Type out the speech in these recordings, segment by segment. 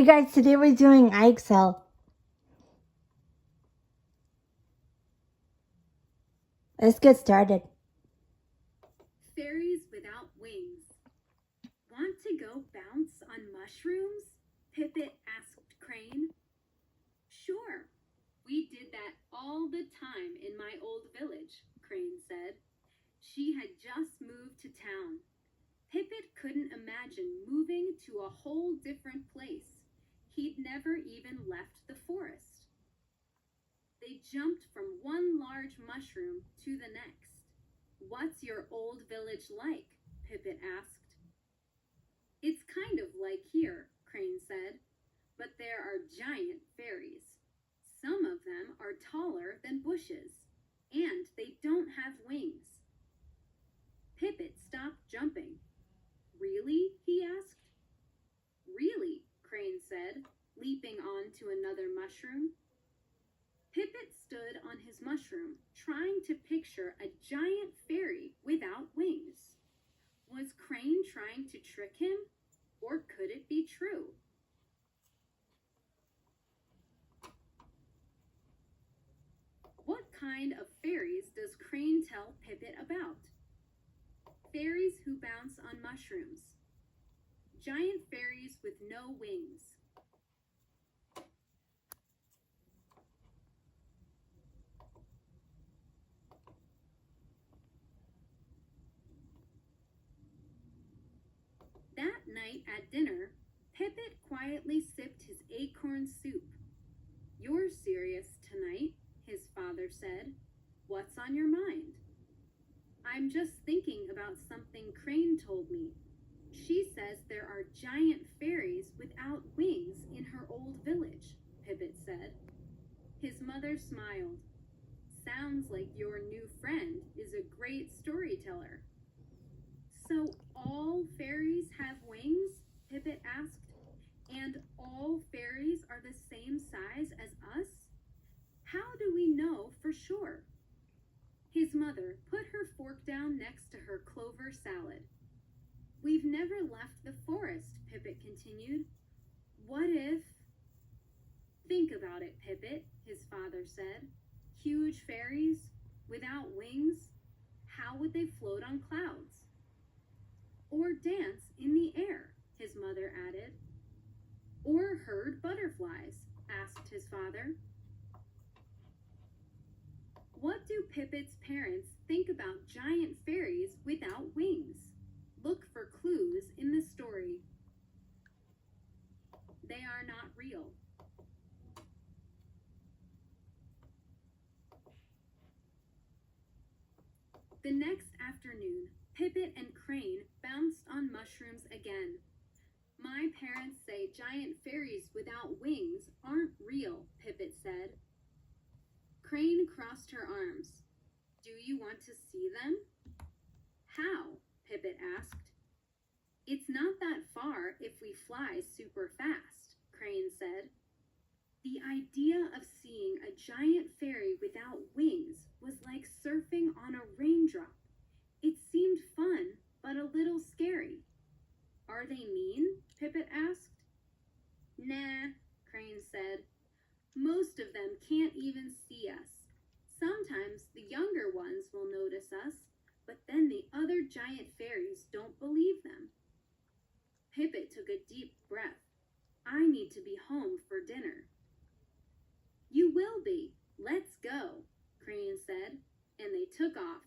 Hey guys, today we're doing IXL. Let's get started. Fairies without wings. Want to go bounce on mushrooms? Pipit asked Crane. Sure. We did that all the time in my old village, Crane said. She had just moved to town. Pipit couldn't imagine moving to a whole different place. He'd never even left the forest. They jumped from one large mushroom to the next. What's your old village like? Pipit asked. It's kind of like here, Crane said, but there are giant fairies. Some of them are taller than bushes, and they don't have wings. Pipit stopped jumping. Really? He asked. Really, Crane said, leaping on to another mushroom. Pipit stood on his mushroom, trying to picture a giant fairy without wings. Was Crane trying to trick him, or could it be true? What kind of fairies does Crane tell Pipit about? Fairies who bounce on mushrooms. Giant fairies with no wings. That night at dinner, Pipit quietly sipped his acorn soup. You're serious tonight, his father said. What's on your mind? I'm just thinking about something Crane told me. She says there are giant fairies without wings in her old village, Pipit said. His mother smiled. Sounds like your new friend is a great storyteller. So all fairies have wings? Pipit asked. And all fairies are the same size as us? How do we know for sure? His mother put her fork down next to her clover salad. We've never left the forest, Pipit continued. What if... Think about it, Pipit, his father said. Huge fairies, without wings, how would they float on clouds? Or dance in the air, his mother added. Or herd butterflies, asked his father. What do Pipit's parents think about giant fairies without wings? Look for clues in the story. They are not real. The next afternoon, Pipit and Crane bounced on mushrooms again. My parents say giant fairies without wings aren't real, Pipit said. Crane crossed her arms. Do you want to see them? How? Pipit asked. It's not that far if we fly super fast, Crane said. The idea of seeing a giant fairy without wings was like surfing on a raindrop. It seemed fun, but a little scary. Are they mean? Pipit asked. Nah, Crane said. Most of them can't even see us. Sometimes the younger ones will notice us, but then the other giant fairies don't believe them. Pipit took a deep breath. I need to be home for dinner. You will be. Let's go, Crane said, and they took off.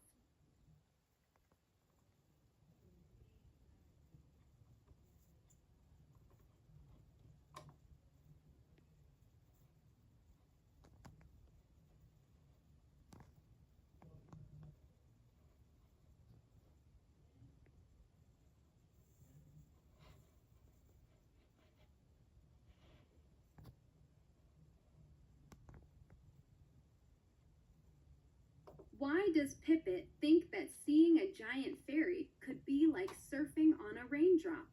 Why does Pipit think that seeing a giant fairy could be like surfing on a raindrop?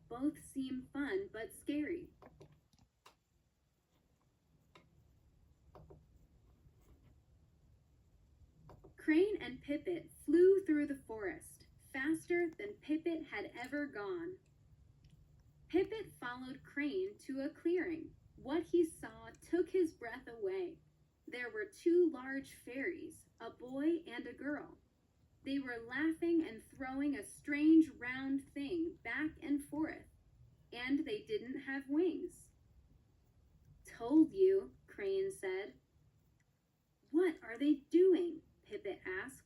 Both seem fun but scary. Crane and Pipit flew through the ever gone. Pippet followed Crane to a clearing. What he saw took his breath away. There were two large fairies, a boy and a girl. They were laughing and throwing a strange round thing back and forth, and they didn't have wings. Told you, Crane said. What are they doing? Pippet asked.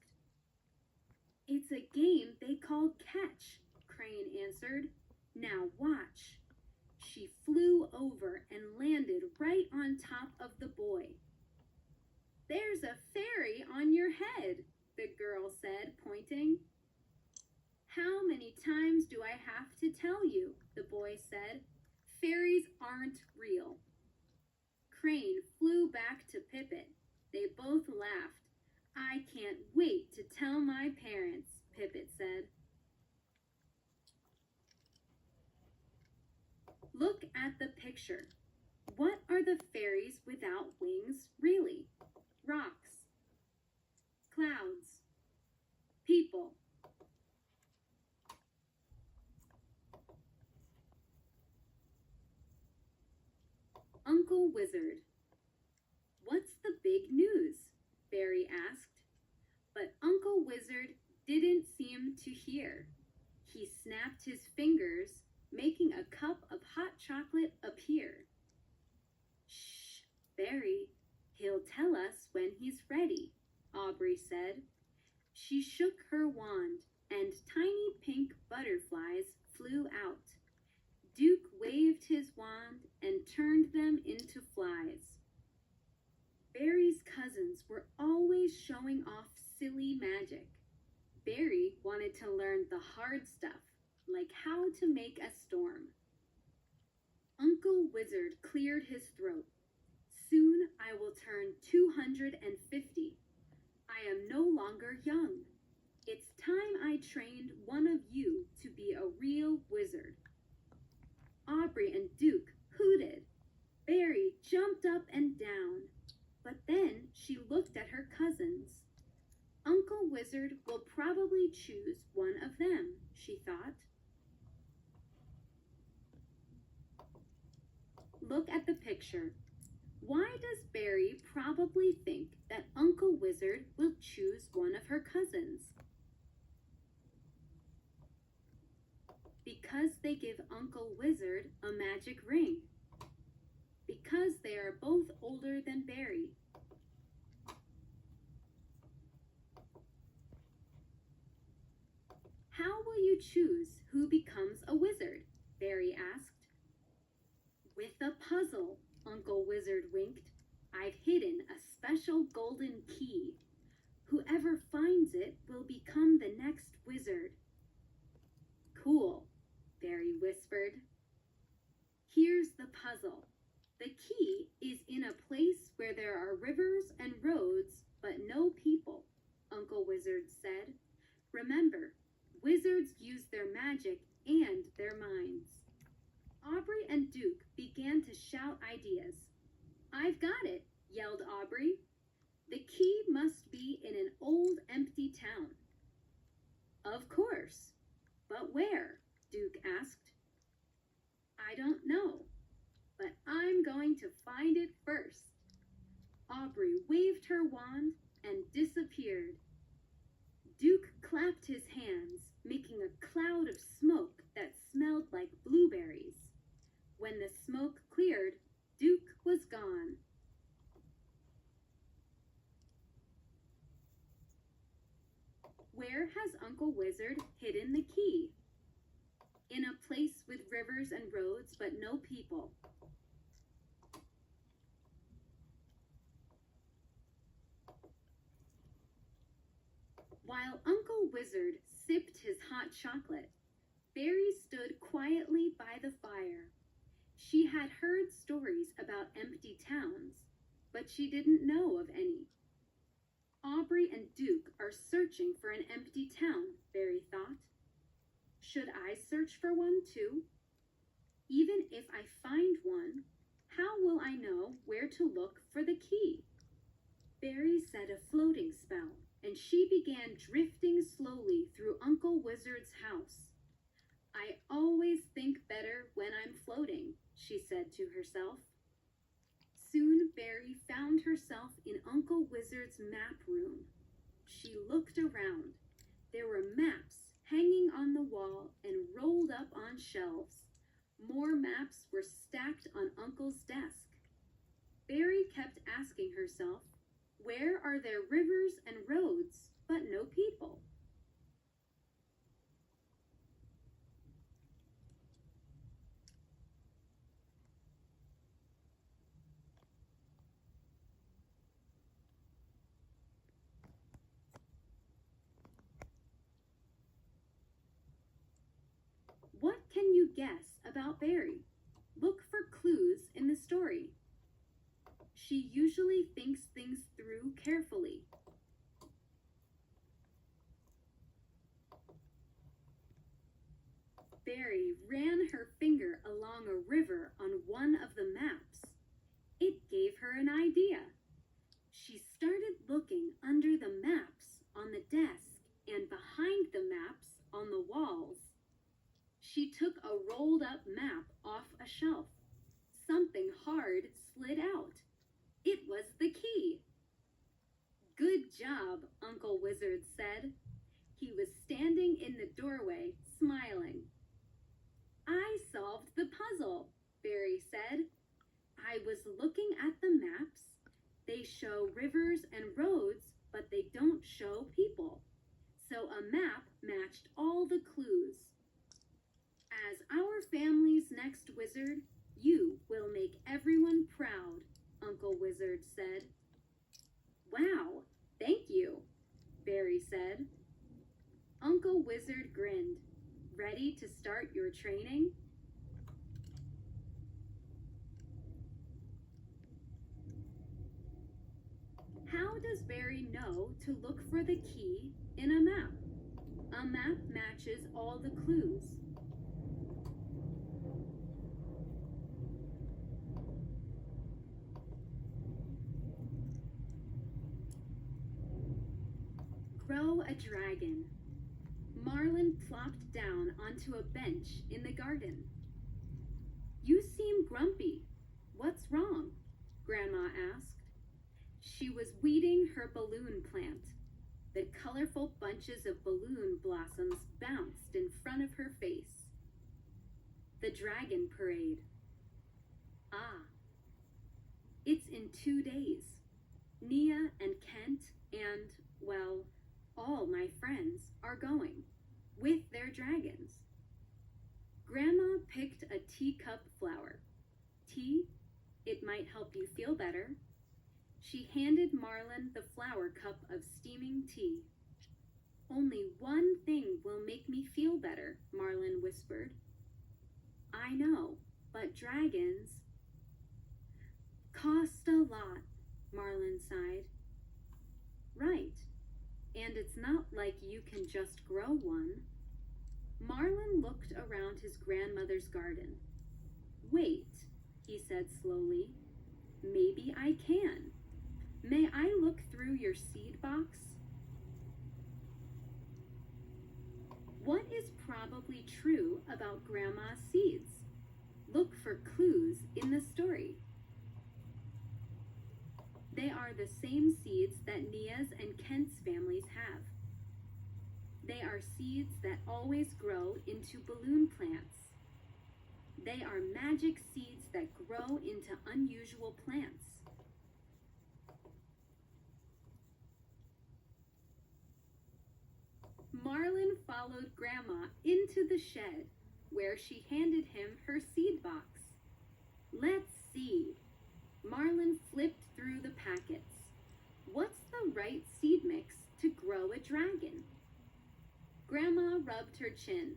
It's a game they call catch, Crane answered. Now watch. She flew over and landed right on top of the boy. There's a fairy on your head, the girl said, pointing. How many times do I have to tell you? The boy said. Fairies aren't real. Crane flew back to Pippet. They both laughed. I can't wait to tell my parents, Pippet said. Look at the picture. What are the fairies without wings, really? Rocks, clouds, people. Uncle Wizard. What's the big news? Barry asked. But Uncle Wizard didn't seem to hear. He snapped his fingers, making a cup of hot chocolate appear. Shh, Barry, he'll tell us when he's ready, Aubrey said. She shook her wand, and tiny pink butterflies flew out. Duke waved his wand and turned them into flies. Barry's cousins were always showing off silly magic. Barry wanted to learn the hard stuff, like how to make a storm. Uncle Wizard cleared his throat. Soon I will turn 250. I am no longer young. It's time I trained one of you to be a real wizard. Aubrey and Duke hooted. Barry jumped up and down. But then she looked at her cousins. Uncle Wizard will probably choose one of them, she thought. Look at the picture. Why does Barry probably think that Uncle Wizard will choose one of her cousins? Because they give Uncle Wizard a magic ring. Because they are both older than Barry. How will you choose who becomes a wizard? Barry asked. With a puzzle, Uncle Wizard winked. I've hidden a special golden key. Whoever finds it will become the next wizard. Cool, Barry whispered. Here's the puzzle. The key is in a place where there are rivers and roads, but no people, Uncle Wizard said. Remember, wizards use their magic and their minds. Aubrey and Duke began to shout ideas. I've got it, yelled Aubrey. The key must be in an old empty town. Of course. But where? Duke asked. I don't know, but I'm going to find it first. Aubrey waved her wand and disappeared. Duke clapped his hands, making a cloud of smoke that smelled like blueberries. When the smoke cleared, Duke was gone. Where has Uncle Wizard hidden the key? In a place with rivers and roads, but no people. While Uncle Wizard sipped his hot chocolate, Barry stood quietly by the fire. She had heard stories about empty towns, but she didn't know of any. Aubrey and Duke are searching for an empty town, Barry thought. Should I search for one too? Even if I find one, how will I know where to look for the key? Barry said a floating spell, and she began drifting slowly through Uncle Wizard's house. I always think better when I'm floating, she said to herself. Soon Berry found herself in Uncle Wizard's map room. She looked around. There were maps hanging on the wall and rolled up on shelves. More maps were stacked on Uncle's desk. Berry kept asking herself, where are there rivers and roads, but no people? What can you guess about Berry? Look for clues in the story. She usually thinks things through carefully. Berry ran her finger along a river on one of the maps. It gave her an idea. She started looking under the maps on the desk and behind the maps on the walls. She took a rolled up map off a shelf. Something hard slid out. It was the key. Good job, Uncle Wizard said. He was standing in the doorway, smiling. I solved the puzzle, Berry said. I was looking at the maps. They show rivers and roads, but they don't show people. So a map matched all the clues. As our family's next wizard, you will make everyone proud, Uncle Wizard said. Wow, thank you, Berry said. Uncle Wizard grinned. Ready to start your training? How does Berry know to look for the key in a map? A map matches all the clues. Grow a dragon. Marlin plopped down onto a bench in the garden. You seem grumpy. What's wrong? Grandma asked. She was weeding her balloon plant. The colorful bunches of balloon blossoms bounced in front of her face. The dragon parade. Ah, it's in 2 days. Nia and Kent and, well, all my friends are going, with their dragons. Grandma picked a teacup flower. Tea? It might help you feel better. She handed Marlin the flower cup of steaming tea. Only one thing will make me feel better, Marlin whispered. I know, but dragons cost a lot, Marlin sighed. Right. And it's not like you can just grow one. Marlin looked around his grandmother's garden. Wait, he said slowly. Maybe I can. May I look through your seed box? What is probably true about Grandma's seeds? Look for clues in the story. They are the same seeds that Nia's and Kent's families have. They are seeds that always grow into balloon plants. They are magic seeds that grow into unusual plants. Marlin followed Grandma into the shed, where she handed him her seed box. Let's see. Marlin flipped through the packets. What's the right seed mix to grow a dragon? Grandma rubbed her chin.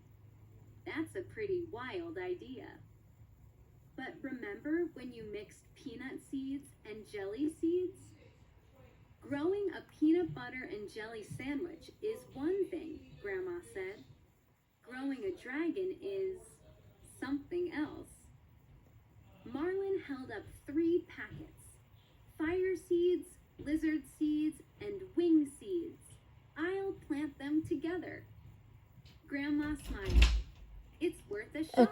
That's a pretty wild idea. But remember when you mixed peanut seeds and jelly seeds? Growing a peanut butter and jelly sandwich is one thing, Grandma said. Growing a dragon is something else. Marlin held up 3 packets. Fire seeds, lizard seeds, and wing seeds. I'll plant them together. Grandma smiled. It's worth a shot.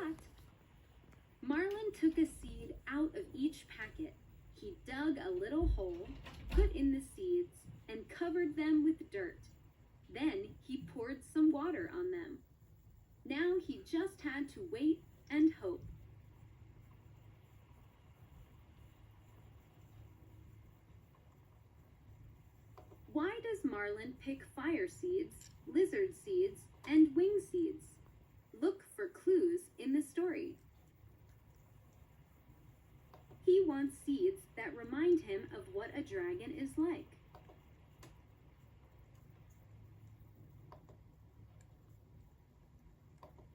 Marlin took a seed out of each packet. He dug a little hole, put in the seeds, and covered them with dirt. Then he poured some water on them. Now he just had to wait and hope. Why does Marlin pick fire seeds, lizard seeds, and wing seeds? Look for clues in the story. He wants seeds that remind him of what a dragon is like.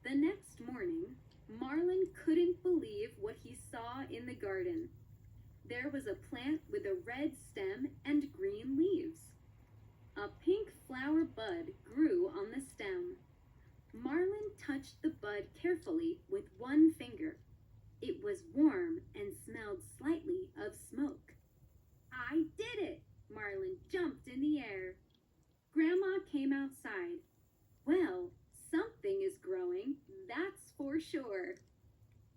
The next morning, Marlin couldn't believe what he saw in the garden. There was a plant with a red stem and green leaves. A pink flower bud grew on the stem. Marlin touched the bud carefully with one finger. It was warm and smelled slightly of smoke. I did it! Marlin jumped in the air. Grandma came outside. Well, something is growing, that's for sure.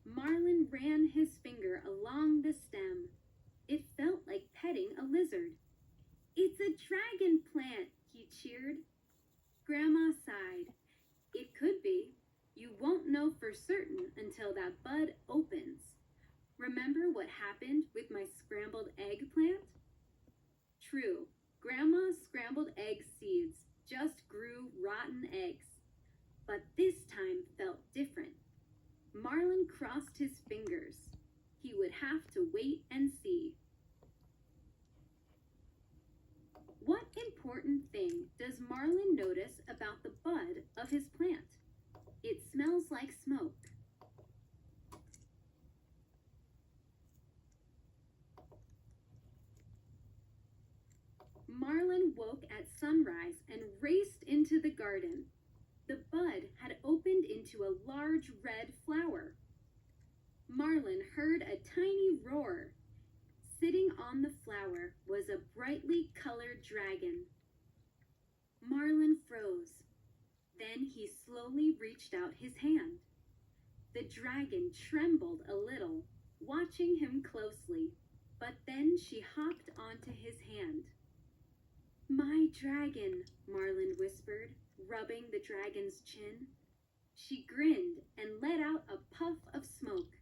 Marlin ran his finger along the stem. It felt like petting a lizard. It's a dragon plant, he cheered. Grandma sighed. It could be. You won't know for certain until that bud opens. Remember what happened with my scrambled egg plant? True, Grandma's scrambled egg seeds just grew rotten eggs. But this time felt different. Marlin crossed his fingers. He would have to wait and see. What important thing does Marlin notice about the bud of his plant? It smells like smoke. Marlin woke at sunrise and raced into the garden. The bud had opened into a large red flower. Marlin heard a tiny roar. Sitting on the flower was a brightly colored dragon. Marlin froze. Then he slowly reached out his hand. The dragon trembled a little, watching him closely, but then she hopped onto his hand. My dragon, Marlin whispered, rubbing the dragon's chin. She grinned and let out a puff of smoke.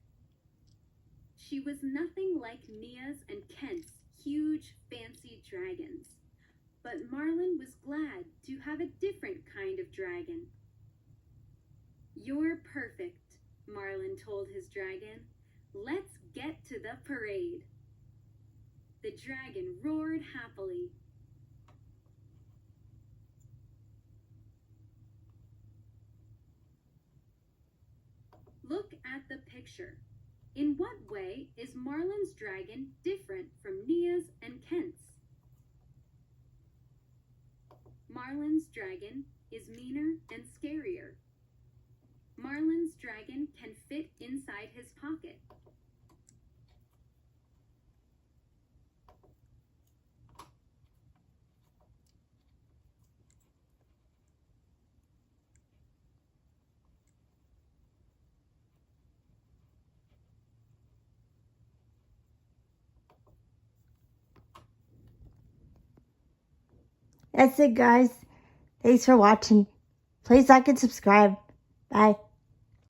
She was nothing like Nia's and Kent's huge, fancy dragons, but Marlin was glad to have a different kind of dragon. You're perfect, Marlin told his dragon. Let's get to the parade. The dragon roared happily. Look at the picture. In what way is Marlin's dragon different from Nia's and Kent's? Marlin's dragon is meaner and scarier. Marlin's dragon can fit inside his pocket. That's it, guys. Thanks for watching. Please like and subscribe. Bye.